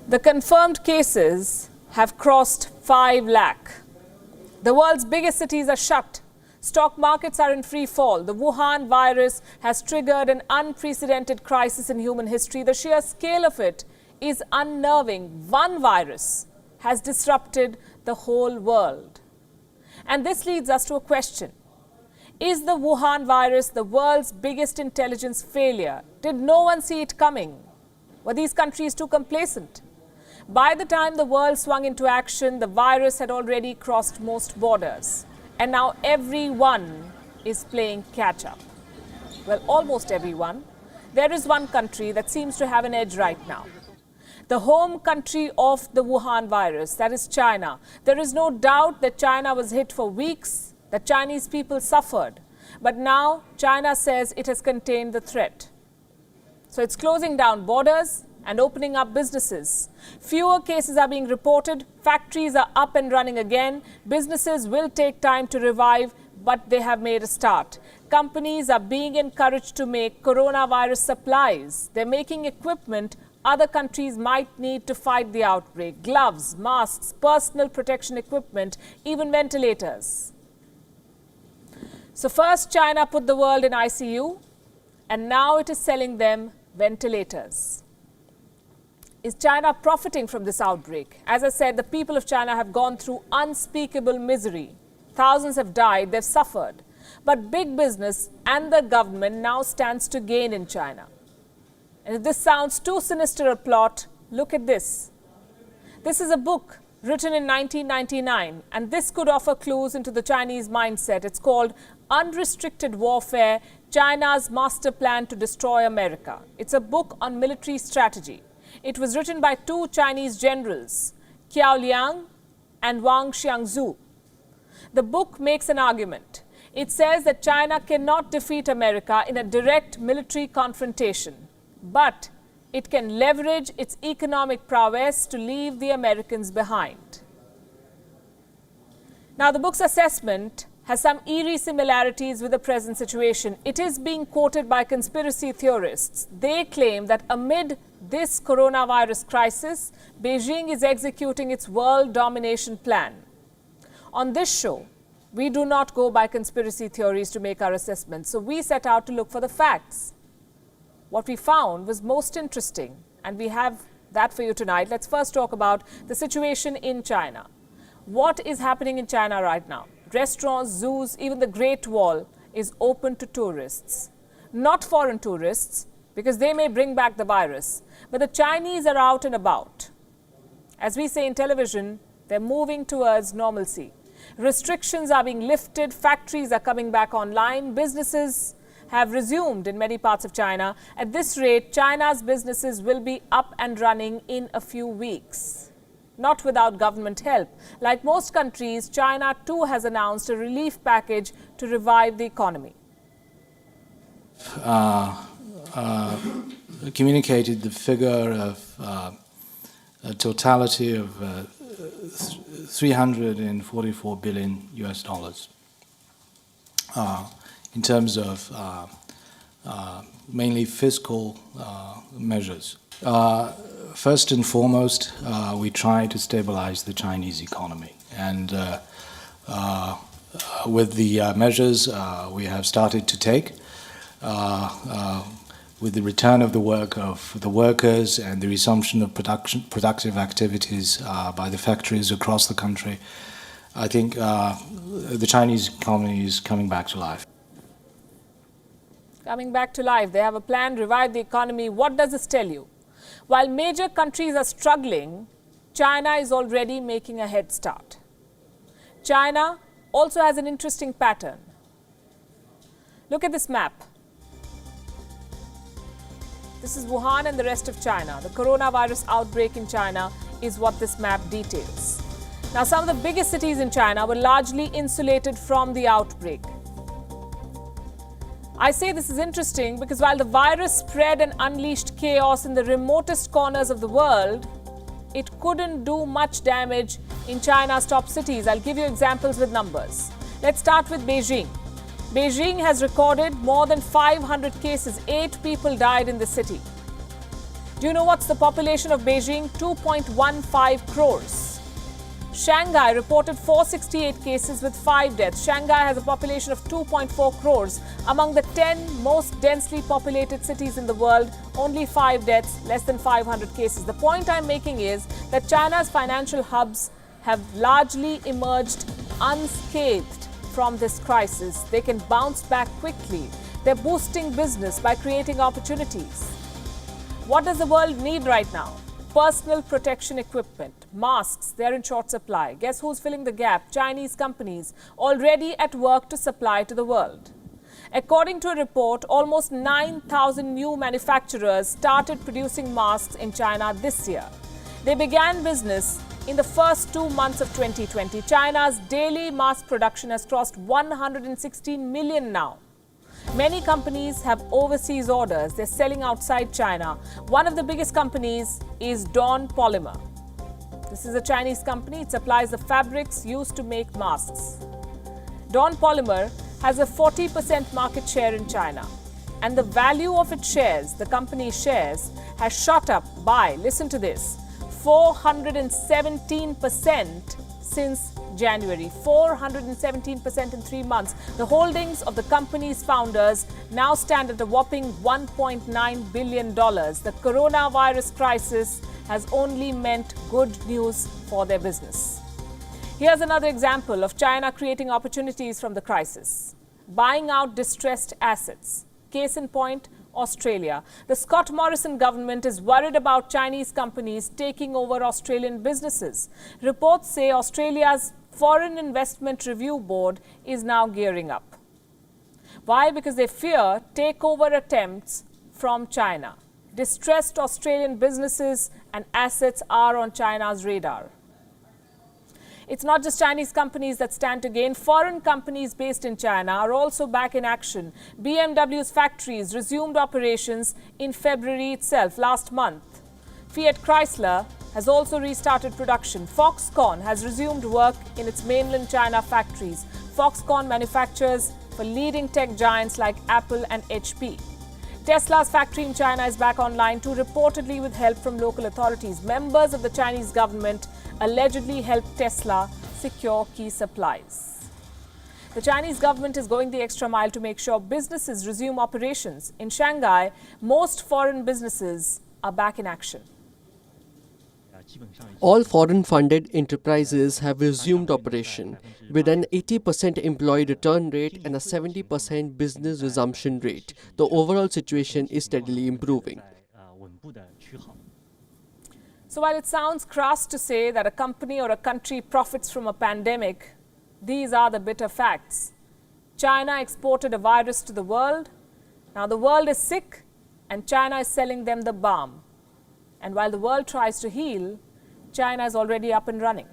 The confirmed cases have crossed 5 lakh. The world's biggest cities are shut. Stock markets are in free fall. The Wuhan virus has triggered an unprecedented crisis in human history. The sheer scale of it is unnerving. One virus has disrupted the whole world. And this leads us to a question. Is the Wuhan virus the world's biggest intelligence failure? Did no one see it coming? Were these countries too complacent? By the time the world swung into action, the virus had already crossed most borders. And now everyone is playing catch-up. Well, almost everyone. There is one country that seems to have an edge right now. The home country of the Wuhan virus, that is China. There is no doubt that China was hit for weeks, that Chinese people suffered. But now China says it has contained the threat. So it's closing down borders and opening up businesses. Fewer cases are being reported. Factories are up and running again. Businesses will take time to revive, but they have made a start. Companies are being encouraged to make coronavirus supplies. They're making equipment other countries might need to fight the outbreak. Gloves, masks, personal protection equipment, even ventilators. So first China put the world in ICU, and now it is selling them ventilators. Is China profiting from this outbreak? As I said, the people of China have gone through unspeakable misery. Thousands have died, they've suffered. But big business and the government now stands to gain in China. And if this sounds too sinister a plot, look at this. This is a book written in 1999, and this could offer clues into the Chinese mindset. It's called Unrestricted Warfare, China's Master Plan to Destroy America. It's a book on military strategy. It was written by two Chinese generals, Qiao Liang and Wang Xiangzu. The book makes an argument. It says that China cannot defeat America in a direct military confrontation, but it can leverage its economic prowess to leave the Americans behind. Now, the book's assessment has some eerie similarities with the present situation. It is being quoted by conspiracy theorists. They claim that amid this coronavirus crisis, Beijing is executing its world domination plan. On this show, we do not go by conspiracy theories to make our assessments, so we set out to look for the facts. What we found was most interesting, and we have that for you tonight. Let's first talk about the situation in China. What is happening in China right now? Restaurants, zoos, even the Great Wall is open to tourists. Not foreign tourists, because they may bring back the virus, but the Chinese are out and about. As we say in television, they're moving towards normalcy. Restrictions are being lifted, factories are coming back online, businesses have resumed in many parts of China. At this rate, China's businesses will be up and running in a few weeks. Not without government help. Like most countries, China too has announced a relief package to revive the economy. Communicated the figure of a totality of 344 billion US dollars in terms of mainly fiscal measures. First and foremost, we try to stabilize the Chinese economy, and with the measures we have started to take, with the return of the work of the workers and the resumption of productive activities by the factories across the country, I think the Chinese economy is coming back to life. Coming back to life. They have a plan, revive the economy. What does this tell you? While major countries are struggling, China is already making a head start. China also has an interesting pattern. Look at this map. This is Wuhan and the rest of China. The coronavirus outbreak in China is what this map details. Now, some of the biggest cities in China were largely insulated from the outbreak. I say this is interesting because while the virus spread and unleashed chaos in the remotest corners of the world, it couldn't do much damage in China's top cities. I'll give you examples with numbers. Let's start with Beijing. Beijing has recorded more than 500 cases. 8 people died in the city. Do you know what's the population of Beijing? 2.15 crores. Shanghai reported 468 cases with 5 deaths. Shanghai has a population of 2.4 crores. Among the 10 most densely populated cities in the world, only 5 deaths, less than 500 cases. The point I'm making is that China's financial hubs have largely emerged unscathed from this crisis. They can bounce back quickly. They're boosting business by creating opportunities. What does the world need right now? Personal protection equipment, masks, they're in short supply. Guess who's filling the gap? Chinese companies, already at work to supply to the world. According to a report, almost 9,000 new manufacturers started producing masks in China this year. They began business in the first 2 months of 2020. China's daily mask production has crossed 116 million now. Many companies have overseas orders. They're selling outside China. One of the biggest companies is Dawn Polymer. This is a Chinese company. It supplies the fabrics used to make masks. Dawn Polymer has a 40% market share in China. And the value of its shares, the company's shares, has shot up by, listen to this, 417% since January. 417% in 3 months. The holdings of the company's founders now stand at a whopping $1.9 billion. The coronavirus crisis has only meant good news for their business. Here's another example of China creating opportunities from the crisis. Buying out distressed assets. Case in point, Australia. The Scott Morrison government is worried about Chinese companies taking over Australian businesses. Reports say Australia's Foreign Investment Review Board is now gearing up. Why? Because they fear takeover attempts from China. Distressed Australian businesses and assets are on China's radar. It's not just Chinese companies that stand to gain. Foreign companies based in China are also back in action. BMW's factories resumed operations in February itself, last month. Fiat Chrysler has also restarted production. Foxconn has resumed work in its mainland China factories. Foxconn manufactures for leading tech giants like Apple and HP. Tesla's factory in China is back online too, reportedly with help from local authorities. Members of the Chinese government allegedly helped Tesla secure key supplies. The Chinese government is going the extra mile to make sure businesses resume operations. In Shanghai, most foreign businesses are back in action. All foreign-funded enterprises have resumed operation, with an 80% employee return rate and a 70% business resumption rate. The overall situation is steadily improving. So while it sounds crass to say that a company or a country profits from a pandemic, these are the bitter facts. China exported a virus to the world. Now the world is sick and China is selling them the balm. And while the world tries to heal, China is already up and running.